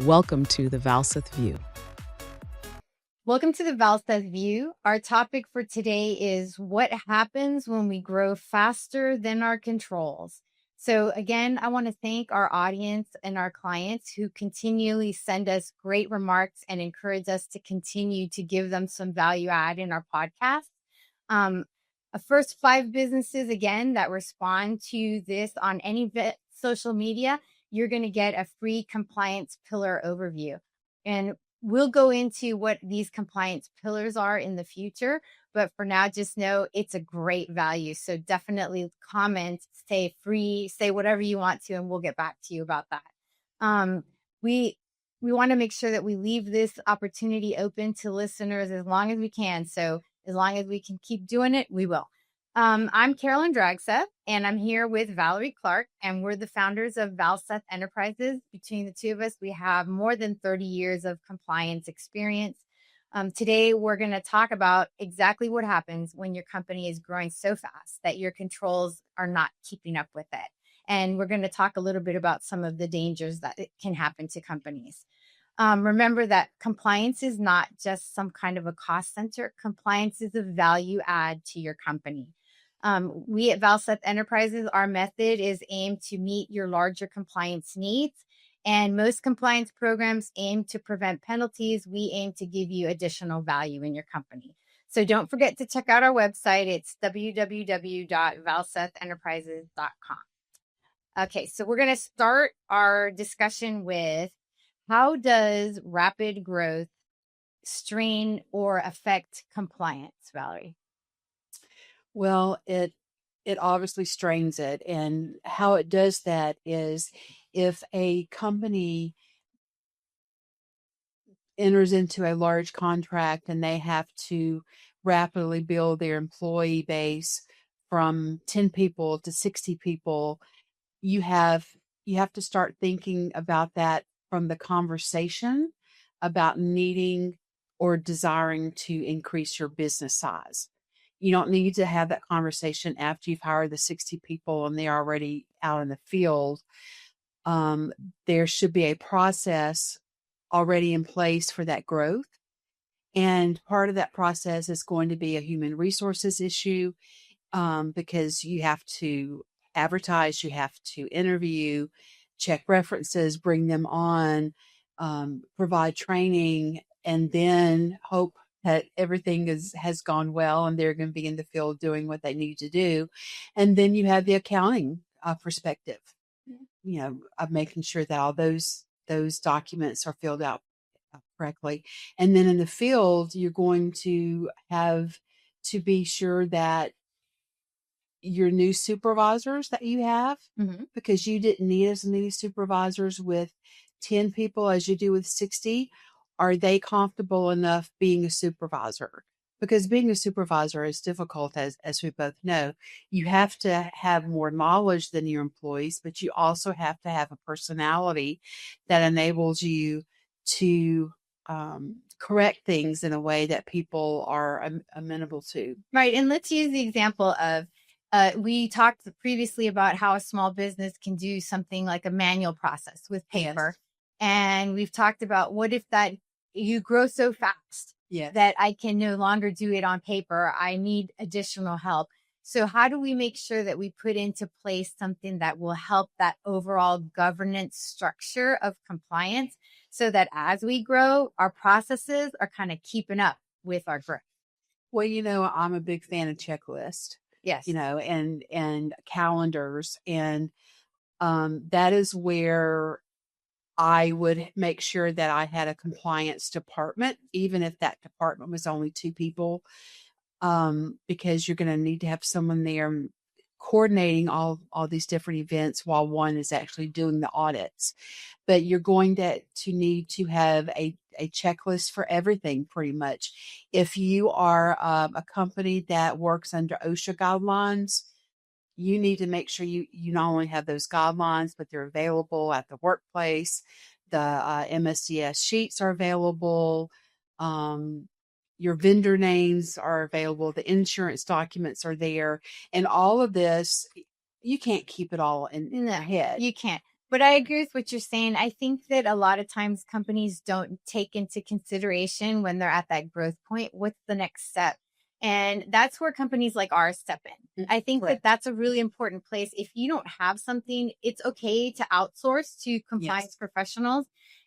Welcome to the Valseth View. Welcome to the Valseth View. Our topic for today is what happens when we grow faster than our controls. So again, I want to thank our audience and our clients who continually send us great remarks and encourage us to continue to give them some value add in our podcast. First 5 businesses, again, that respond to this on any social media, you're going to get a free compliance pillar overview. And we'll go into what these compliance pillars are in the future, but for now, just know it's a great value. So definitely comment, say free, say whatever you want to, and we'll get back to you about that. We want to make sure that we leave this opportunity open to listeners as long as we can. So as long as we can keep doing it, we will. I'm Carolyn Dragseth, and I'm here with Valerie Clark, and we're the founders of Valseth Enterprises. Between the two of us, we have more than 30 years of compliance experience. Today, we're going to talk about exactly what happens when your company is growing so fast that your controls are not keeping up with it. And we're going to talk a little bit about some of the dangers that it can happen to companies. Remember that compliance is not just some kind of a cost center. Compliance is a value add to your company. We at Valseth Enterprises, our method is aimed to meet your larger compliance needs. And most compliance programs aim to prevent penalties. We aim to give you additional value in your company. So don't forget to check out our website. It's www.valsethenterprises.com. Okay, so we're going to start our discussion with how does rapid growth strain or affect compliance, Valerie? Well, it obviously strains it. And how it does that is if a company enters into a large contract and they have to rapidly build their employee base from 10 people to 60 people, you have to start thinking about that from the conversation about needing or desiring to increase your business size. You don't need to have that conversation after you've hired the 60 people and they're already out in the field. There should be a process already in place for that growth. And part of that process is going to be a human resources issue, because you have to advertise, you have to interview, check references, bring them on, provide training, and then hope that everything has gone well and they're going to be in the field doing what they need to do. And then you have the accounting perspective, of making sure that all those documents are filled out correctly. And then in the field, you're going to have to be sure that your new supervisors that you have, because you didn't need as many supervisors with 10 people as you do with 60. Are they comfortable enough being a supervisor? Because being a supervisor is difficult, as we both know. You have to have more knowledge than your employees, but you also have to have a personality that enables you to correct things in a way that people are amenable to. Right. And let's use the example of, we talked previously about how a small business can do something like a manual process with paper. Yes. And we've talked about what if that you grow so fast that I can no longer do it on paper. I need additional help. So how do we make sure that we put into place something that will help that overall governance structure of compliance so that as we grow, our processes are kind of keeping up with our growth? Well, I'm a big fan of checklists. Yes. And calendars. And that is where I would make sure that I had a compliance department, even if that department was only 2 people, because you're going to need to have someone there coordinating all these different events while one is actually doing the audits. But you're going to need to have a checklist for everything, pretty much. If you are a company that works under OSHA guidelines, you need to make sure you not only have those guidelines, but they're available at the workplace. The MSDS sheets are available. Your vendor names are available. The insurance documents are there. And all of this, you can't keep it all in their head. You can't. But I agree with what you're saying. I think that a lot of times companies don't take into consideration when they're at that growth point, what's the next step? And that's where companies like ours step in. I think that that's a really important place. If you don't have something, it's okay to outsource to compliance professionals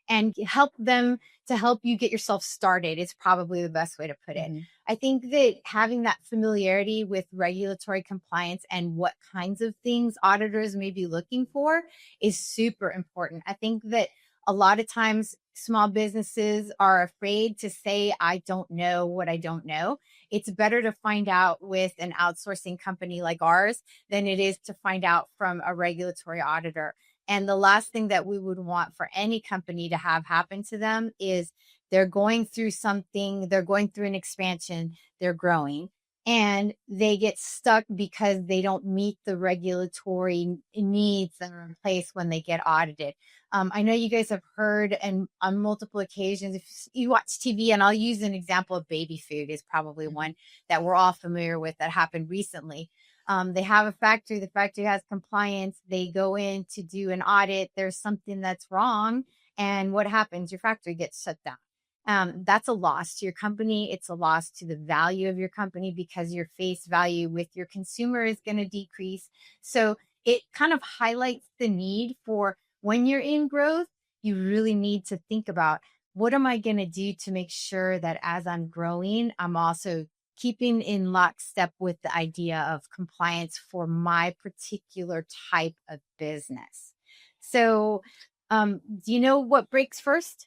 and help them to help you get yourself started. It's probably the best way to put it. I think that having that familiarity with regulatory compliance and what kinds of things auditors may be looking for is super important. I think that a lot of times small businesses are afraid to say, I don't know what I don't know. It's better to find out with an outsourcing company like ours than it is to find out from a regulatory auditor. And the last thing that we would want for any company to have happen to them is they're going through something, they're going through an expansion, they're growing, and they get stuck because they don't meet the regulatory needs that are in place when they get audited. I know you guys have heard, and on multiple occasions, if you watch TV, and I'll use an example of baby food is probably one that we're all familiar with that happened recently. They have a factory, the factory has compliance, they go in to do an audit, there's something that's wrong, and what happens? Your factory gets shut down. That's a loss to your company. It's a loss to the value of your company because your face value with your consumer is going to decrease. So it kind of highlights the need for when you're in growth, you really need to think about what am I going to do to make sure that as I'm growing, I'm also keeping in lockstep with the idea of compliance for my particular type of business. So, do you know what breaks first?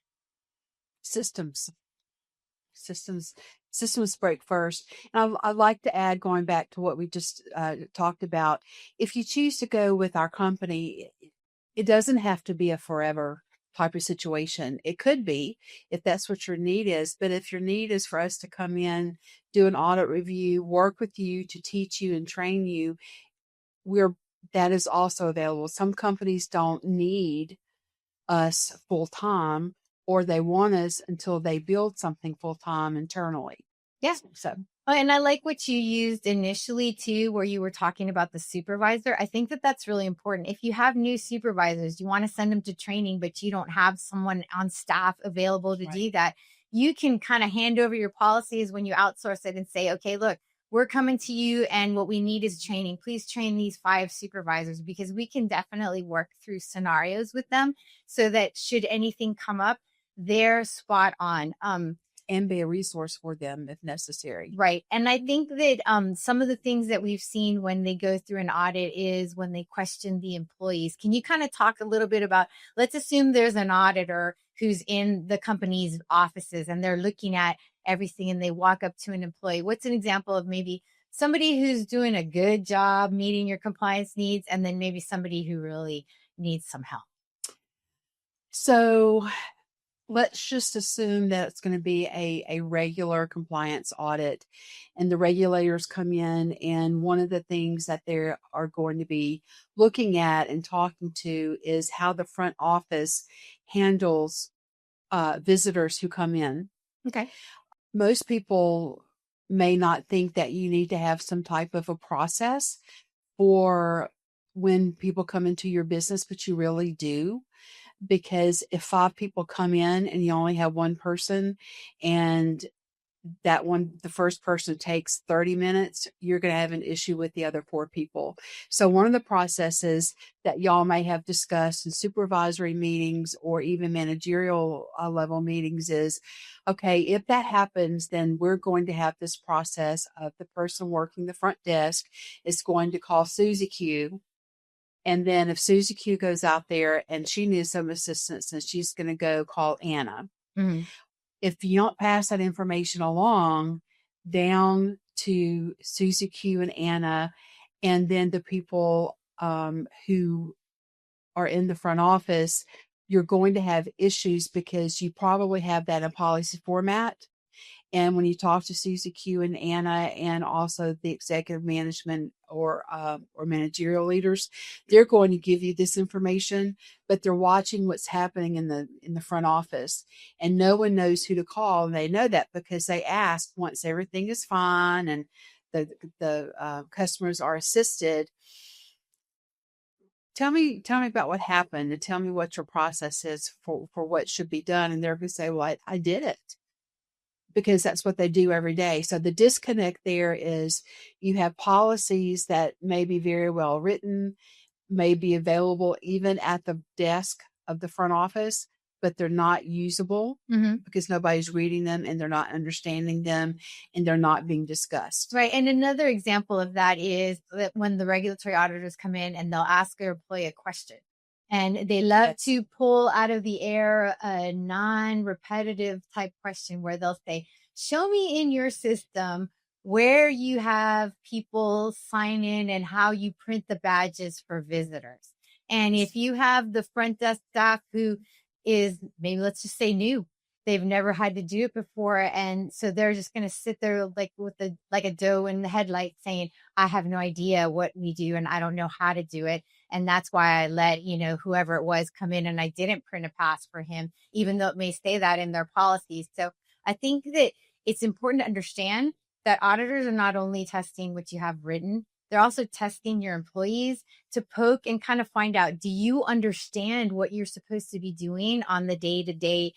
Systems break first. And I'd like to add, going back to what we just talked about, if you choose to go with our company, it doesn't have to be a forever type of situation. It could be if that's what your need is. But if your need is for us to come in, do an audit review, work with you to teach you and train you, that is also available. Some companies don't need us full time, or they want us until they build something full time internally. Yeah. So, and I like what you used initially too, where you were talking about the supervisor. I think that that's really important. If you have new supervisors, you want to send them to training, but you don't have someone on staff available to do that. You can kind of hand over your policies when you outsource it and say, okay, look, we're coming to you and what we need is training. Please train these 5 supervisors, because we can definitely work through scenarios with them so that should anything come up, they're spot on. And be a resource for them if necessary. Right. And I think that some of the things that we've seen when they go through an audit is when they question the employees. Can you kind of talk a little bit about, let's assume there's an auditor who's in the company's offices and they're looking at everything and they walk up to an employee. What's an example of maybe somebody who's doing a good job meeting your compliance needs, and then maybe somebody who really needs some help? So let's just assume that it's going to be a regular compliance audit, and the regulators come in, and one of the things that they are going to be looking at and talking to is how the front office handles visitors who come in. Okay. Most people may not think that you need to have some type of a process for when people come into your business, but you really do. Because if 5 people come in and you only have one person, and the first person takes 30 minutes, you're going to have an issue with the other 4 people. So one of the processes that y'all may have discussed in supervisory meetings or even managerial level meetings is, okay, if that happens, then we're going to have this process of the person working the front desk is going to call Susie Q. And then if Susie Q goes out there and she needs some assistance, then she's going to go call Anna. Mm-hmm. If you don't pass that information along down to Susie Q and Anna, and then the people who are in the front office, you're going to have issues because you probably have that in policy format. And when you talk to Susie Q and Anna, and also the executive management or managerial leaders, they're going to give you this information, but they're watching what's happening in the front office, and no one knows who to call. And they know that because they ask once everything is fine and the customers are assisted tell me about what happened, and tell me what your process is for what should be done. And they're going to say, well, I did it, because that's what they do every day. So the disconnect there is you have policies that may be very well written, may be available even at the desk of the front office, but they're not usable because nobody's reading them and they're not understanding them and they're not being discussed. Right. And another example of that is that when the regulatory auditors come in and they'll ask their employee a question, and they love to pull out of the air a non-repetitive type question where they'll say, show me in your system where you have people sign in and how you print the badges for visitors. And if you have the front desk staff who is maybe, let's just say, new, they've never had to do it before. And so they're just going to sit there like with like a doe in the headlight saying, I have no idea what we do and I don't know how to do it. And that's why I let, whoever it was come in and I didn't print a pass for him, even though it may say that in their policies. So I think that it's important to understand that auditors are not only testing what you have written, they're also testing your employees to poke and kind of find out, do you understand what you're supposed to be doing on the day-to-day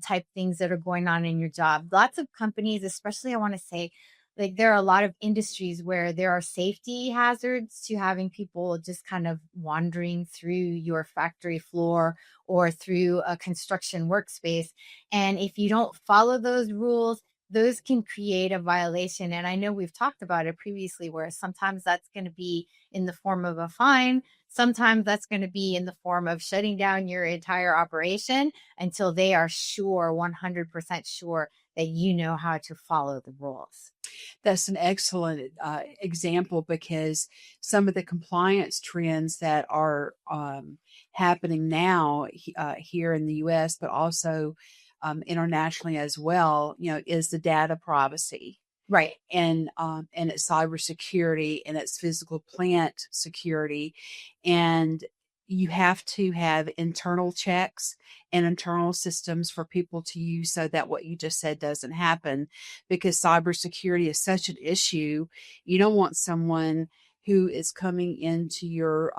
type things that are going on in your job? Lots of companies, especially I want to say, like there are a lot of industries where there are safety hazards to having people just kind of wandering through your factory floor or through a construction workspace. And if you don't follow those rules, those can create a violation. And I know we've talked about it previously, where sometimes that's going to be in the form of a fine. Sometimes that's going to be in the form of shutting down your entire operation until they are sure, 100% sure that you know how to follow the rules. That's an excellent example, because some of the compliance trends that are happening now here in the U.S., but also internationally as well, is the data privacy. Right. And it's cybersecurity and it's physical plant security. And you have to have internal checks and internal systems for people to use so that what you just said doesn't happen, because cybersecurity is such an issue. You don't want someone who is coming into your,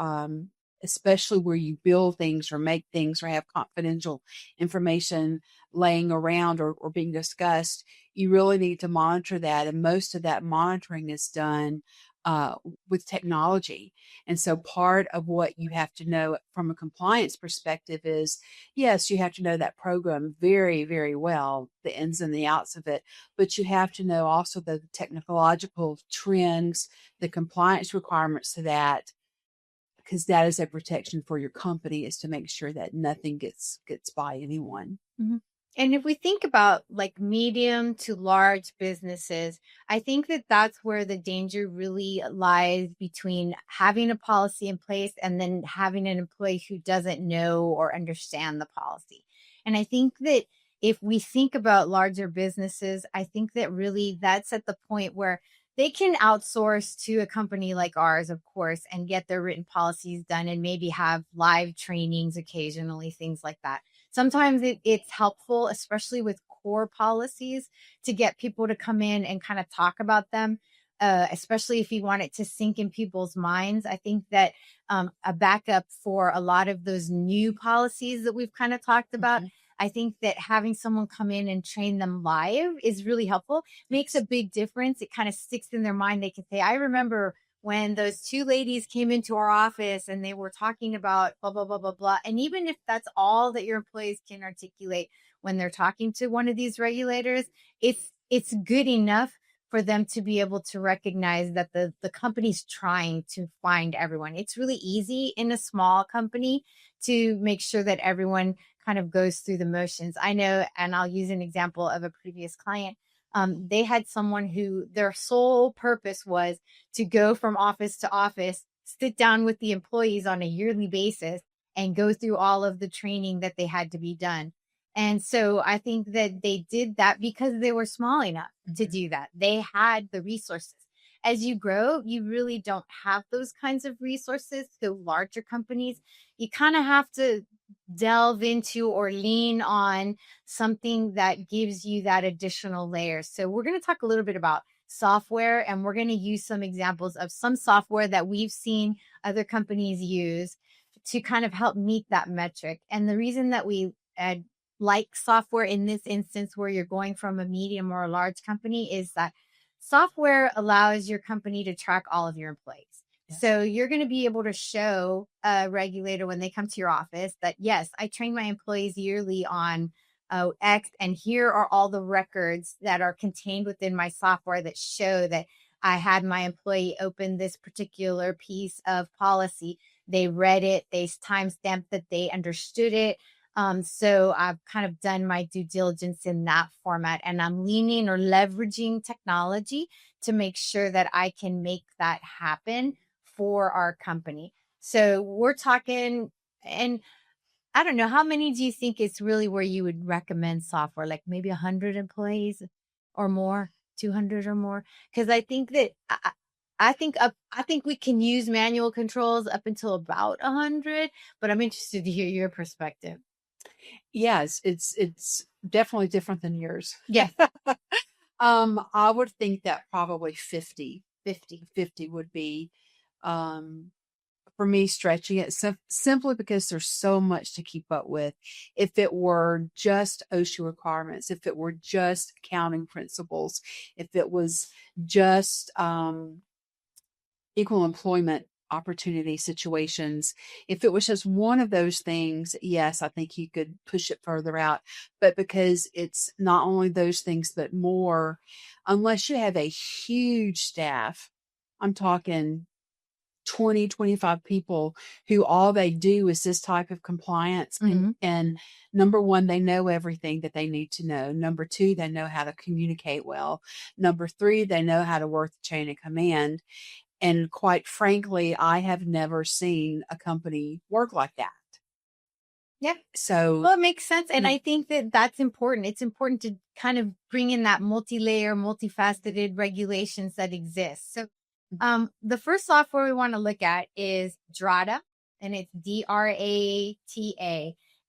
especially where you build things or make things or have confidential information laying around or being discussed. You really need to monitor that. And most of that monitoring is done with technology. And so part of what you have to know from a compliance perspective is, yes, you have to know that program very, very well, the ins and the outs of it, but you have to know also the technological trends, the compliance requirements to that, because that is a protection for your company, is to make sure that nothing gets by anyone. Mm-hmm. And if we think about like medium to large businesses, I think that that's where the danger really lies between having a policy in place and then having an employee who doesn't know or understand the policy. And I think that if we think about larger businesses, I think that really that's at the point where they can outsource to a company like ours, of course, and get their written policies done and maybe have live trainings occasionally, things like that. Sometimes it's helpful, especially with core policies, to get people to come in and kind of talk about them, especially if you want it to sink in people's minds. I think that a backup for a lot of those new policies that we've kind of talked about, I think that having someone come in and train them live is really helpful, makes a big difference. It kind of sticks in their mind. They can say, I remember when those two ladies came into our office and they were talking about blah, blah, blah, blah, blah. And even if that's all that your employees can articulate when they're talking to one of these regulators, it's good enough for them to be able to recognize that the company's trying to find everyone. It's really easy in a small company to make sure that everyone kind of goes through the motions. I know, and I'll use an example of a previous client. They had someone who their sole purpose was to go from office to office, sit down with the employees on a yearly basis and go through all of the training that they had to be done. And so I think that they did that because they were small enough to do that. They had the resources. As you grow, you really don't have those kinds of resources. So larger companies, you kind of have to delve into or lean on something that gives you that additional layer. So we're going to talk a little bit about software, and we're going to use some examples of some software that we've seen other companies use to kind of help meet that metric. And the reason that we like software in this instance, where you're going from a medium or a large company, is that software allows your company to track all of your employees. Yes. So you're going to be able to show a regulator when they come to your office that, yes, I train my employees yearly on X, and here are all the records that are contained within my software that show that I had my employee open this particular piece of policy. They read it, they timestamped that they understood it. So I've kind of done my due diligence in that format, and I'm leaning or leveraging technology to make sure that I can make that happen for our company. So we're talking, and I don't know, how many do you think is really where you would recommend software? Like maybe 100 employees or more, 200 or more? Because I think that I think we can use manual controls up until about 100, but I'm interested to hear your perspective. Yes, it's definitely different than yours. Yes. I would think that probably 50 would be, for me, stretching it simply because there's so much to keep up with. If it were just OSHA requirements, if it were just accounting principles, if it was just equal employment opportunity situations, if it was just one of those things, yes, I think you could push it further out. But because it's not only those things, but more, unless you have a huge staff, I'm talking 20, 25 people who all they do is this type of compliance. Mm-hmm. And number one, they know everything that they need to know. Number two, they know how to communicate well. Number three, they know how to work the chain of command. And quite frankly, I have never seen a company work like that. Yeah. So, well, it makes sense. And I think that that's important. It's important to kind of bring in that multi-layer, multifaceted regulations that exist. So the first software we want to look at is Drata, and it's Drata.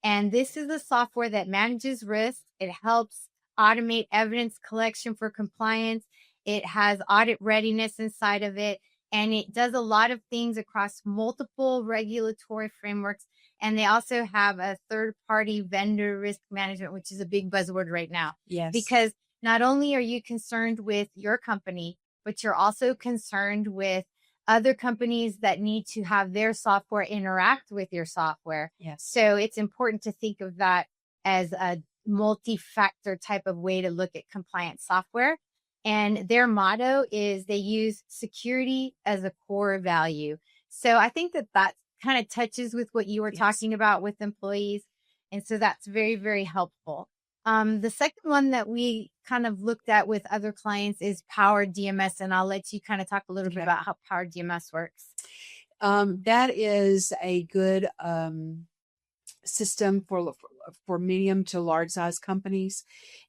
And this is a software that manages risk. It helps automate evidence collection for compliance. It has audit readiness inside of it. And it does a lot of things across multiple regulatory frameworks. And they also have a third-party vendor risk management, which is a big buzzword right now. yes. Because not only are you concerned with your company, but you're also concerned with other companies that need to have their software interact with your software. Yes. So it's important to think of that as a multi-factor type of way to look at compliance software. And their motto is they use security as a core value. So I think that that kind of touches with what you were talking about with employees. And so that's very, very helpful. The second one that we kind of looked at with other clients is PowerDMS. And I'll let you kind of talk a little bit about how PowerDMS works. That is a good system for medium to large size companies.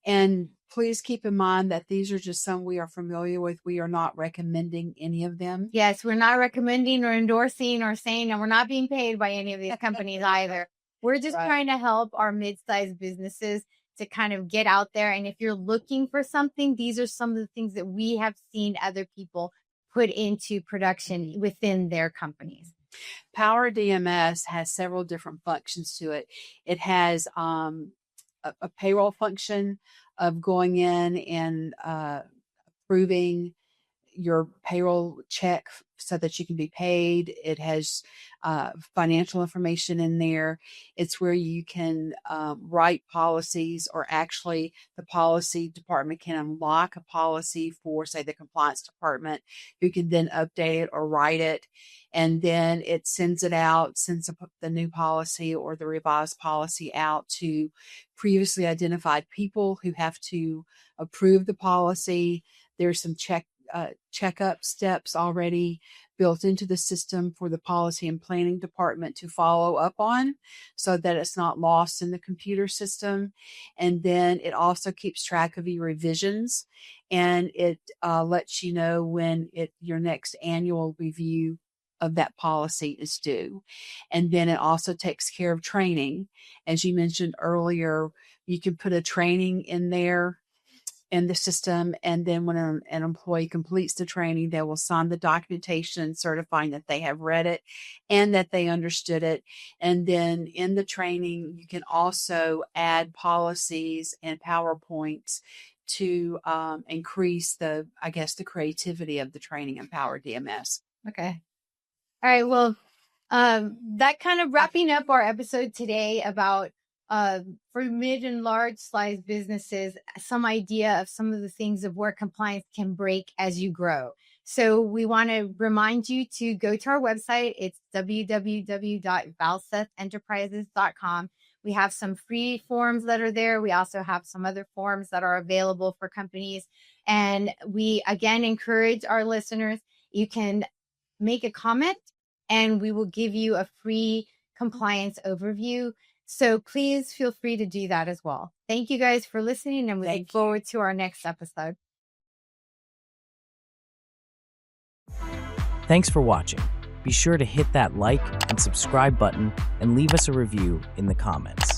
And please keep in mind that these are just some we are familiar with. We are not recommending any of them. Yes, we're not recommending or endorsing or saying, and we're not being paid by any of these companies either. We're just trying to help our mid-sized businesses to kind of get out there. And if you're looking for something, these are some of the things that we have seen other people put into production within their companies. PowerDMS has several different functions to it. It has a payroll function of going in and approving your payroll check so that you can be paid. It has financial information in there. It's where you can write policies, or actually the policy department can unlock a policy for, say, the compliance department, who can then update it or write it. And then it sends it out, sends the new policy or the revised policy out to previously identified people who have to approve the policy. There's some checkup steps already built into the system for the policy and planning department to follow up on, so that it's not lost in the computer system. And then it also keeps track of your revisions, and it lets you know when your next annual review of that policy is due. And then it also takes care of training. As you mentioned earlier, you can put a training in there. in the system. And then when an employee completes the training, they will sign the documentation certifying that they have read it and that they understood it. And then in the training, you can also add policies and PowerPoints to increase the creativity of the training in PowerDMS. Okay. All right. Well, that kind of wrapping up our episode today about for mid and large size businesses, some idea of some of the things of where compliance can break as you grow. So we want to remind you to go to our website. It's www.valsethenterprises.com. We have some free forms that are there. We also have some other forms that are available for companies. And we, again, encourage our listeners, you can make a comment and we will give you a free compliance overview. So please feel free to do that as well. Thank you guys for listening, and we look forward to our next episode. Thanks for watching. Be sure to hit that like and subscribe button and leave us a review in the comments.